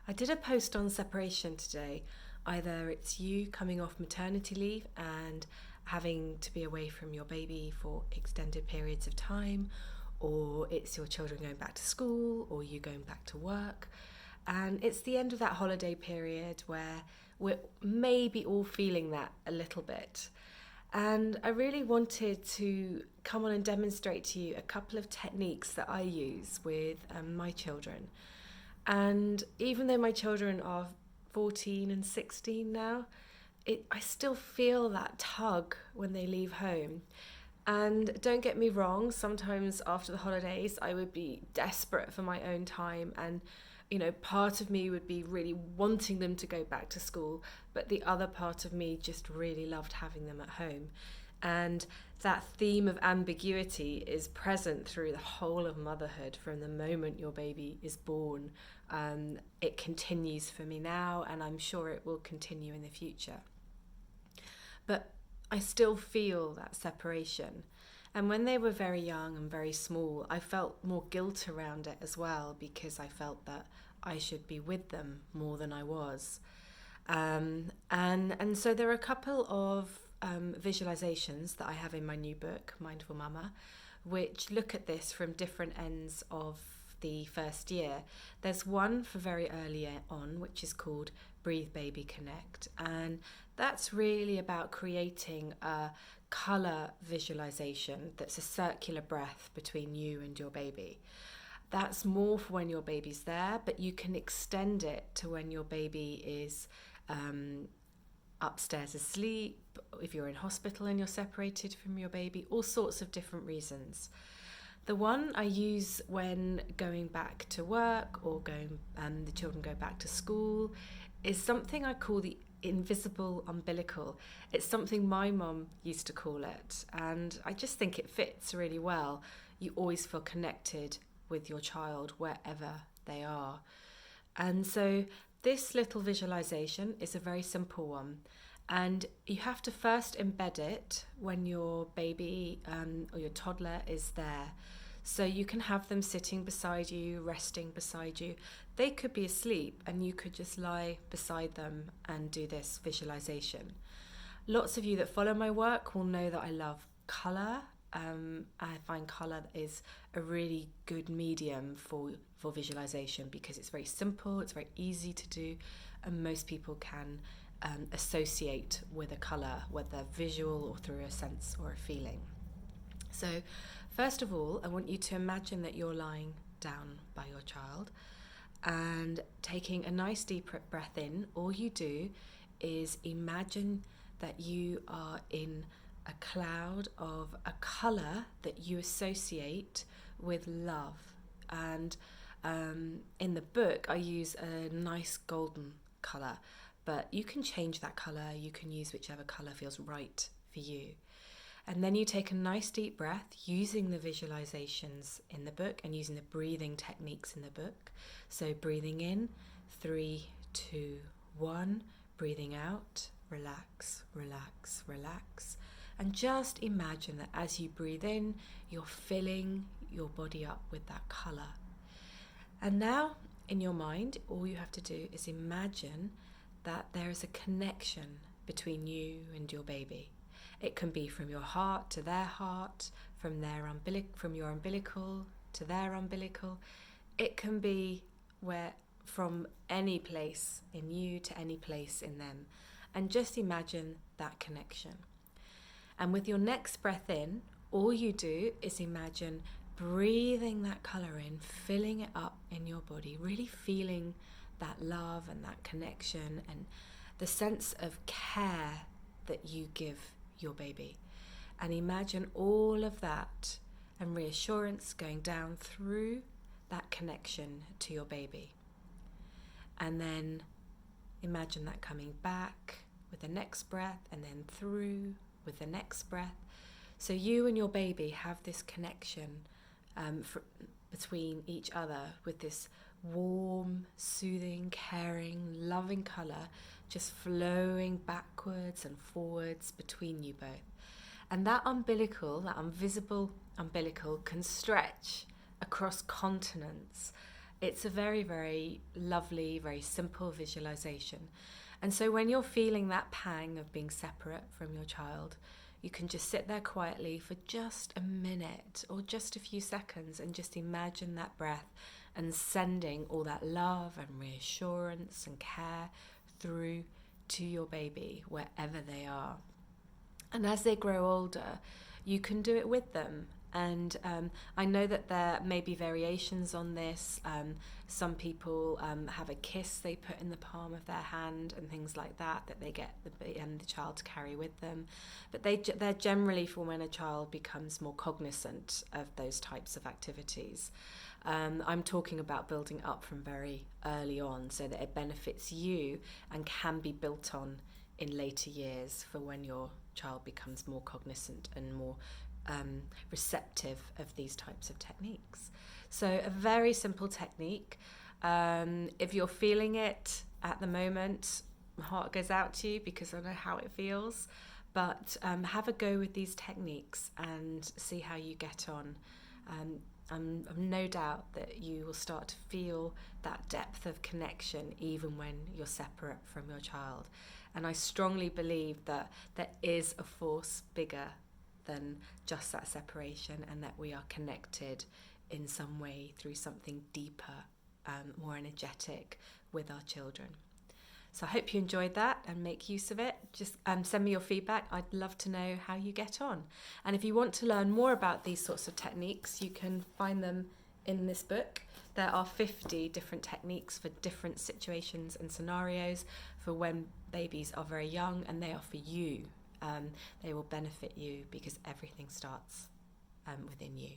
I did a post on separation today. Either it's you coming off maternity leave and having to be away from your baby for extended periods of time, or it's your children going back to school, or you going back to work. And it's the end of that holiday period where we're maybe all feeling that a little bit. And I really wanted to come on and demonstrate to you a couple of techniques that I use with my children. And even though my children are 14 and 16 now, I still feel that tug when they leave home. And don't get me wrong, sometimes after the holidays, I would be desperate for my own time. And, part of me would be really wanting them to go back to school, but the other part of me just really loved having them at home. And that theme of ambiguity is present through the whole of motherhood from the moment your baby is born. It continues for me now, and I'm sure it will continue in the future. But I still feel that separation. And when they were very young and very small, I felt more guilt around it as well, because I felt that I should be with them more than I was. And so there are a couple of visualizations that I have in my new book, Mindful Mama, which look at this from different ends of the first year. There's one for very early on, which is called Breathe Baby Connect, and that's really about creating a color visualization that's a circular breath between you and your baby. That's more for when your baby's there, but you can extend it to when your baby is upstairs asleep, if you're in hospital and you're separated from your baby, all sorts of different reasons. The one I use when going back to work or the children go back to school is something I call the invisible umbilical. It's something my mum used to call it, and I just think it fits really well. You always feel connected with your child wherever they are. And so this little visualization is a very simple one. And you have to first embed it when your baby or your toddler is there. So you can have them sitting beside you, resting beside you. They could be asleep and you could just lie beside them and do this visualization. Lots of you that follow my work will know that I love colour. I find colour is a really good medium for visualization because it's very simple, it's very easy to do, and most people can associate with a colour, whether visual or through a sense or a feeling. So first of all, I want you to imagine that you're lying down by your child and taking a nice deep breath in. All you do is imagine that you are in a cloud of a colour that you associate with love. And in the book, I use a nice golden colour, but you can change that colour. You can use whichever colour feels right for you. And then you take a nice deep breath using the visualizations in the book and using the breathing techniques in the book. So breathing in, 3, 2, 1. Breathing out, relax, relax, relax. And just imagine that as you breathe in, you're filling your body up with that colour. And now, in your mind, all you have to do is imagine that there is a connection between you and your baby. It can be from your heart to their heart, from your umbilical to their umbilical. It can be from any place in you to any place in them. And just imagine that connection. And with your next breath in, all you do is imagine breathing that colour in, filling it up in your body, really feeling that love and that connection and the sense of care that you give your baby. And imagine all of that and reassurance going down through that connection to your baby. And then imagine that coming back with the next breath and then through with the next breath. So you and your baby have this connection between each other with this warm, soothing, caring, loving colour just flowing backwards and forwards between you both. And that invisible umbilical can stretch across continents It's a very, very lovely, very simple visualization. And so when you're feeling that pang of being separate from your child, you can just sit there quietly for just a minute or just a few seconds and just imagine that breath and sending all that love and reassurance and care through to your baby wherever they are. And as they grow older, you can do it with them. And I know that there may be variations on this. Some people have a kiss they put in the palm of their hand and things like that they get the child to carry with them. But they're generally for when a child becomes more cognizant of those types of activities. I'm talking about building up from very early on so that it benefits you and can be built on in later years for when your child becomes more cognizant and more receptive of these types of techniques. So a very simple technique. If you're feeling it at the moment, my heart goes out to you because I know how it feels. But have a go with these techniques and see how you get on. I'm no doubt that you will start to feel that depth of connection even when you're separate from your child. And I strongly believe that there is a force bigger than just that separation, and that we are connected in some way through something deeper, more energetic with our children. So I hope you enjoyed that and make use of it. Just send me your feedback. I'd love to know how you get on. And if you want to learn more about these sorts of techniques, you can find them in this book. There are 50 different techniques for different situations and scenarios for when babies are very young, and they are for you. They will benefit you because everything starts within you.